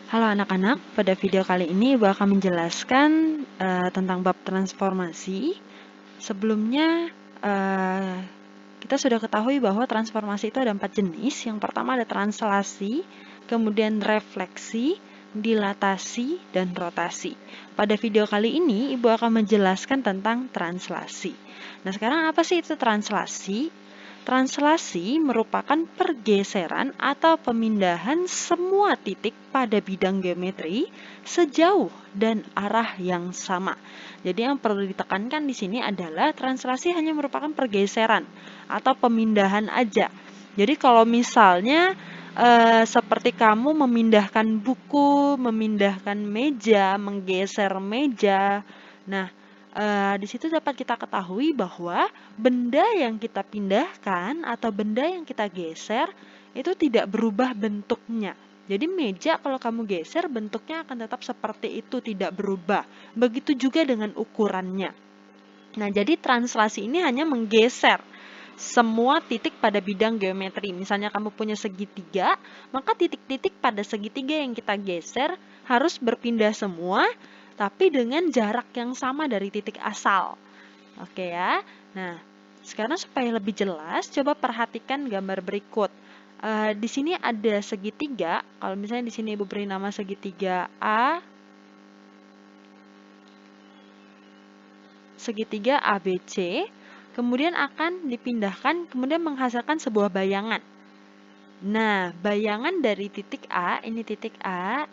Halo anak-anak, pada video kali ini Ibu akan menjelaskan tentang bab transformasi. Sebelumnya kita sudah ketahui bahwa transformasi itu ada 4 jenis. Yang pertama ada translasi, kemudian refleksi, dilatasi, dan rotasi. Pada video kali ini Ibu akan menjelaskan tentang translasi. Nah, sekarang apa sih itu translasi? Translasi merupakan pergeseran atau pemindahan semua titik pada bidang geometri sejauh dan arah yang sama. Jadi yang perlu ditekankan di sini adalah translasi hanya merupakan pergeseran atau pemindahan aja. Jadi kalau misalnya seperti kamu memindahkan buku, memindahkan meja, menggeser meja. Nah, di situ dapat kita ketahui bahwa benda yang kita pindahkan atau benda yang kita geser itu tidak berubah bentuknya. Jadi meja kalau kamu geser bentuknya akan tetap seperti itu, tidak berubah. Begitu juga dengan ukurannya. Nah, jadi translasi ini hanya menggeser semua titik pada bidang geometri. Misalnya kamu punya segitiga, maka titik-titik pada segitiga yang kita geser harus berpindah semua, tapi dengan jarak yang sama dari titik asal. Oke ya. Nah, sekarang supaya lebih jelas, coba perhatikan gambar berikut. Di sini ada segitiga. Kalau misalnya di sini Ibu beri nama segitiga A, segitiga ABC, kemudian akan dipindahkan, kemudian menghasilkan sebuah bayangan. Nah, bayangan dari titik A, ini titik A,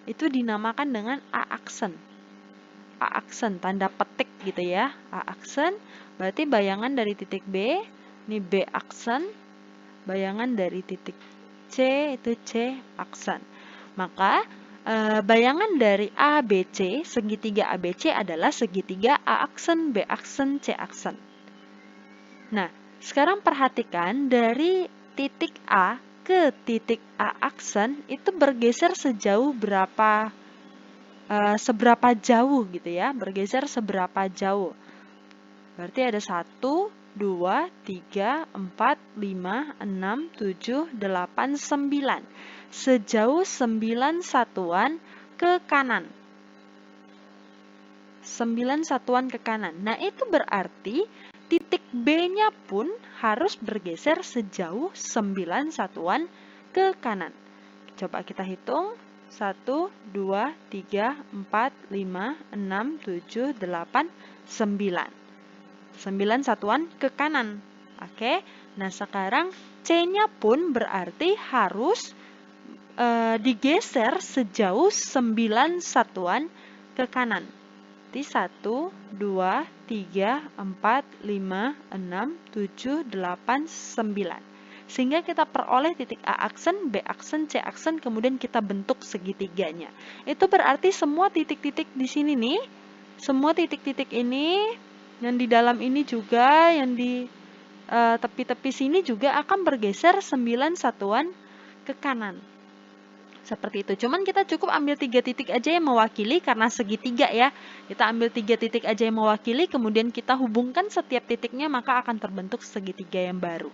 itu dinamakan dengan A-aksen. A-aksen, tanda petik gitu ya. A-aksen, berarti bayangan dari titik B, ini B-aksen, bayangan dari titik C, itu C-aksen. Maka, bayangan dari ABC, segitiga ABC adalah segitiga A-aksen, B-aksen, C-aksen. Nah, sekarang perhatikan dari titik A ke titik A-aksen itu bergeser sejauh berapa, seberapa jauh gitu ya, bergeser seberapa jauh. Berarti ada 1, 2, 3, 4, 5, 6, 7, 8, 9. Sejauh 9 satuan ke kanan. 9 satuan ke kanan. Nah, itu berarti titik B-nya pun harus bergeser sejauh 9 satuan ke kanan. Coba kita hitung. 1, 2, 3, 4, 5, 6, 7, 8, 9. 9 satuan ke kanan. Oke. Nah, sekarang C-nya pun berarti harus digeser sejauh 9 satuan ke kanan. Jadi 1, 2, 3, 4, 5, 6, 7, 8, 9. Sehingga kita peroleh titik A-aksen, B-aksen, C-aksen, kemudian kita bentuk segitiganya. Itu berarti semua titik-titik di sini nih, semua titik-titik ini, yang di dalam ini juga, yang di tepi-tepi sini juga akan bergeser 9 satuan ke kanan. Seperti itu. Cuman kita cukup ambil 3 titik aja yang mewakili karena segitiga ya. Kita ambil 3 titik aja yang mewakili, kemudian kita hubungkan setiap titiknya, maka akan terbentuk segitiga yang baru.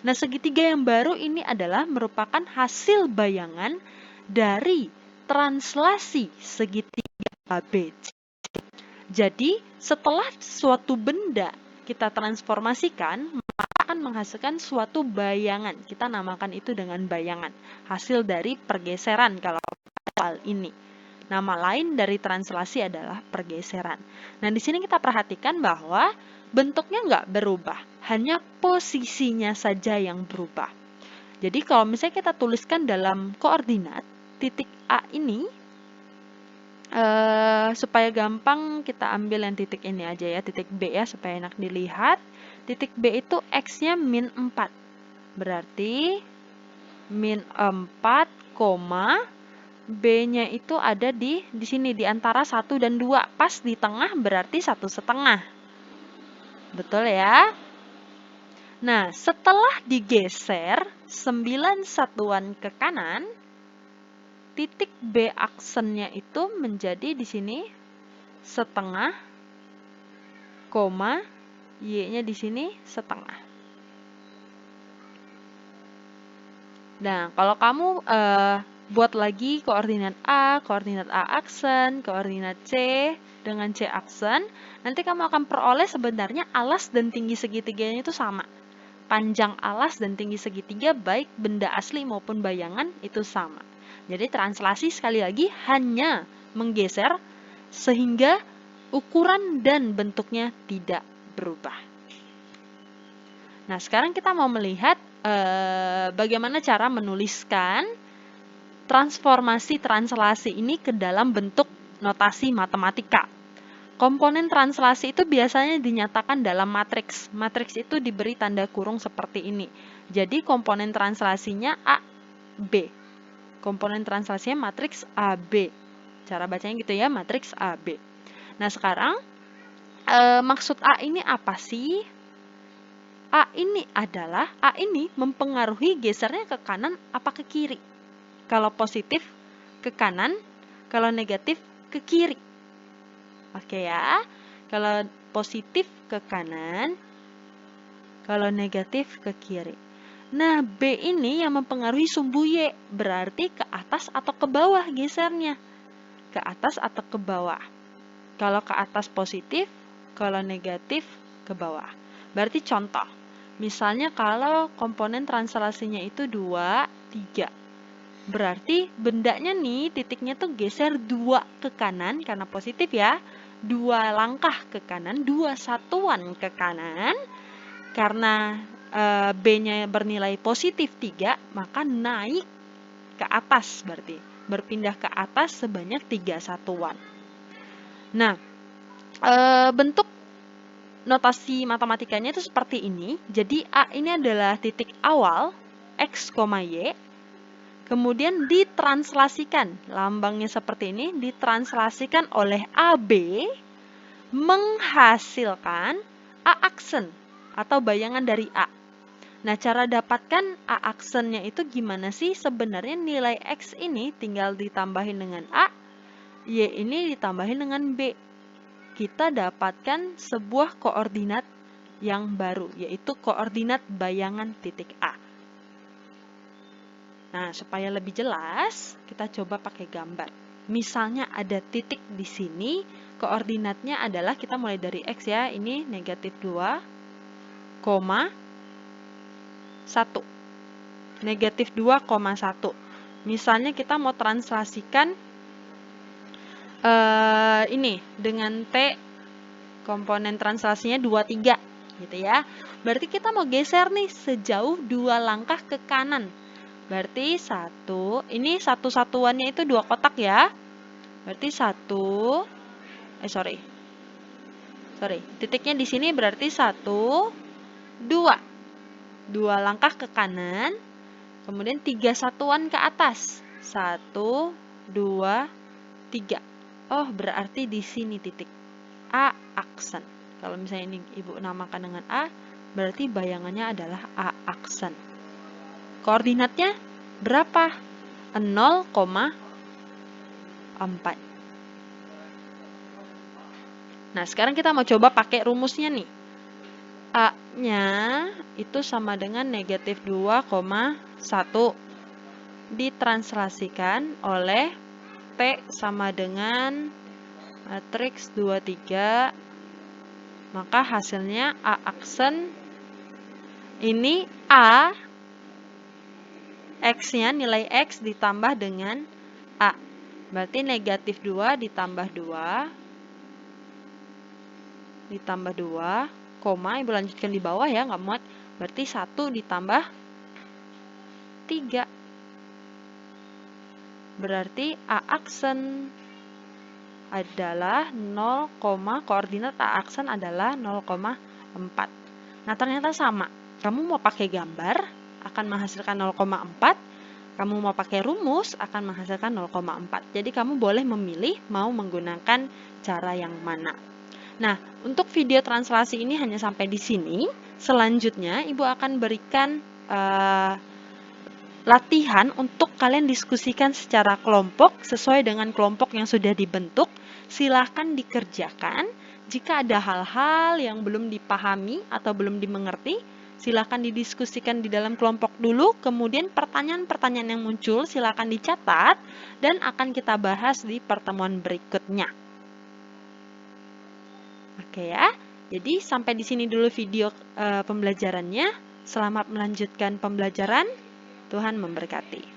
Nah, segitiga yang baru ini adalah merupakan hasil bayangan dari translasi segitiga ABC. Jadi, setelah suatu benda kita transformasikan, akan menghasilkan suatu bayangan. Kita namakan itu dengan bayangan. Hasil dari pergeseran kalau hal ini. Nama lain dari translasi adalah pergeseran. Nah, di sini kita perhatikan bahwa bentuknya nggak berubah, hanya posisinya saja yang berubah. Jadi kalau misalnya kita tuliskan dalam koordinat, titik A ini, supaya gampang kita ambil yang titik ini aja ya, titik B ya, supaya enak dilihat. Titik B itu X-nya min 4. Berarti min 4, B-nya itu ada di sini, di antara 1 dan 2. Pas di tengah berarti 1,5. Betul ya? Nah, setelah digeser 9 satuan ke kanan, titik B aksennya itu menjadi di sini setengah, koma, Y-nya di sini setengah. Nah, kalau kamu buat lagi koordinat A aksen, koordinat C dengan C aksen, nanti kamu akan peroleh sebenarnya alas dan tinggi segitiganya itu sama. Panjang alas dan tinggi segitiga baik benda asli maupun bayangan itu sama. Jadi translasi sekali lagi hanya menggeser sehingga ukuran dan bentuknya tidak berubah. Nah, sekarang kita mau melihat bagaimana cara menuliskan transformasi translasi ini ke dalam bentuk notasi matematika. Komponen translasi itu biasanya dinyatakan dalam matriks. Matriks itu diberi tanda kurung seperti ini. Jadi komponen translasinya A, B. Komponen translasinya matriks AB. Cara bacanya gitu ya, matriks AB. Nah, sekarang maksud A ini apa sih? A ini mempengaruhi gesernya ke kanan apa ke kiri. Kalau positif ke kanan, kalau negatif ke kiri. Oke ya, kalau positif ke kanan, kalau negatif ke kiri. Nah, B ini yang mempengaruhi sumbu Y, berarti ke atas atau ke bawah gesernya. Ke atas atau ke bawah. Kalau ke atas positif, kalau negatif ke bawah. Berarti contoh, misalnya kalau komponen translasinya itu 2, 3. Berarti bendanya nih, titiknya tuh geser 2 ke kanan, karena positif ya. 2 langkah ke kanan, 2 satuan ke kanan. Karena B-nya bernilai positif 3, maka naik ke atas berarti. Berpindah ke atas sebanyak 3 satuan. Nah, bentuk notasi matematikanya itu seperti ini. Jadi A ini adalah titik awal X, Y. Kemudian ditranslasikan. Lambangnya seperti ini. Ditranslasikan oleh AB menghasilkan A aksen atau bayangan dari A. Nah, cara dapatkan A aksennya itu gimana sih? Sebenarnya nilai X ini tinggal ditambahin dengan A, Y ini ditambahin dengan B. Kita dapatkan sebuah koordinat yang baru, yaitu koordinat bayangan titik A. Nah, supaya lebih jelas, kita coba pakai gambar. Misalnya ada titik di sini, koordinatnya adalah, kita mulai dari X ya, ini negatif 2, 1. Negatif 2,1. Misalnya kita mau translasikan ini dengan T, komponen translasinya 23 gitu ya. Berarti kita mau geser nih sejauh 2 langkah ke kanan. Berarti 1, ini satu satuannya itu 2 kotak ya. Berarti 1, titiknya di sini berarti 1, 2. 2 langkah ke kanan, kemudian 3 satuan ke atas. 1, 2, 3. Oh, berarti di sini titik. A aksen. Kalau misalnya ini Ibu namakan dengan A, berarti bayangannya adalah A aksen. Koordinatnya berapa? 0,4. Nah, sekarang kita mau coba pakai rumusnya nih. A-nya itu sama dengan negatif 2,1 ditranslasikan oleh P sama dengan matriks 23, maka hasilnya A aksen ini A, X-nya nilai X ditambah dengan A. Berarti negatif 2 ditambah 2, koma, Ibu lanjutkan di bawah ya, nggak muat. Berarti 1 ditambah 3. Berarti A aksen adalah 0, koordinat A aksen adalah 0,4. Nah, ternyata sama. Kamu mau pakai gambar akan menghasilkan 0,4. Kamu mau pakai rumus akan menghasilkan 0,4. Jadi kamu boleh memilih mau menggunakan cara yang mana. Nah, untuk video translasi ini hanya sampai di sini. Selanjutnya, Ibu akan berikan latihan untuk kalian diskusikan secara kelompok sesuai dengan kelompok yang sudah dibentuk. Silahkan dikerjakan. Jika ada hal-hal yang belum dipahami atau belum dimengerti, Silakan didiskusikan di dalam kelompok dulu, kemudian pertanyaan-pertanyaan yang muncul silakan dicatat dan akan kita bahas di pertemuan berikutnya. Oke ya, jadi sampai di sini dulu video pembelajarannya. Selamat melanjutkan pembelajaran. Tuhan memberkati.